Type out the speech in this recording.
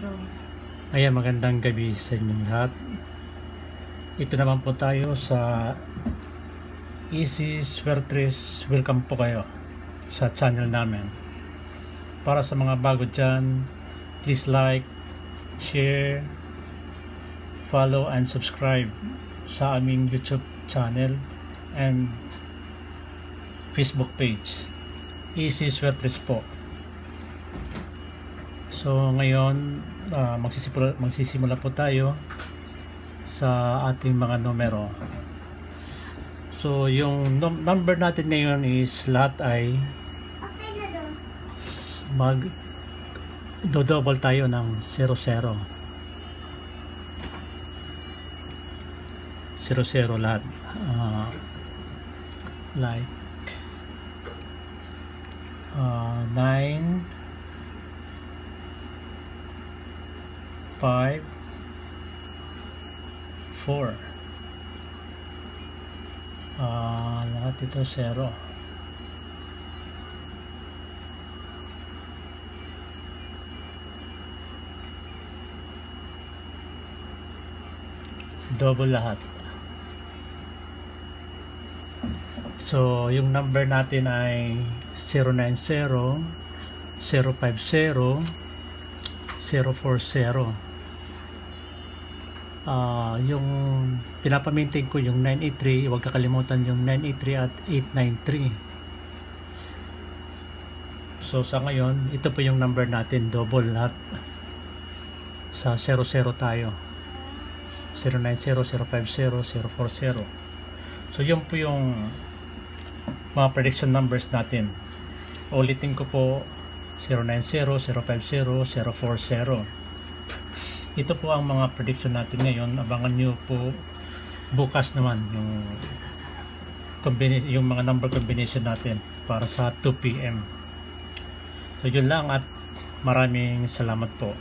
Bro. Ayan, magandang gabi sa inyong lahat. Ito naman po tayo sa Easy Swertres. Welcome po kayo sa channel namin. Para sa mga bago dyan, please like, share, follow and subscribe sa aming YouTube channel and Facebook page. Easy Swertres po. So ngayon, magsisimula po tayo sa ating mga numero. So yung number natin ngayon is lahat ay do-double tayo ng 00. 00 lahat. Like 9 5 4 lahat ito 0. Double lahat. So yung number natin ay 090 050 040. Yung pinapamintain ko yung 983, huwag kakalimutan yung 983 at 893. So sa ngayon, ito po yung number natin, double lahat. Sa 00 tayo. 090, 050, 040. So yun po yung mga prediction numbers natin. Ulitin ko po, 090, 050, 040. Ito po ang mga prediction natin ngayon. Abangan nyo po bukas naman yung mga number combination natin para sa 2 PM. So yun lang at maraming salamat po.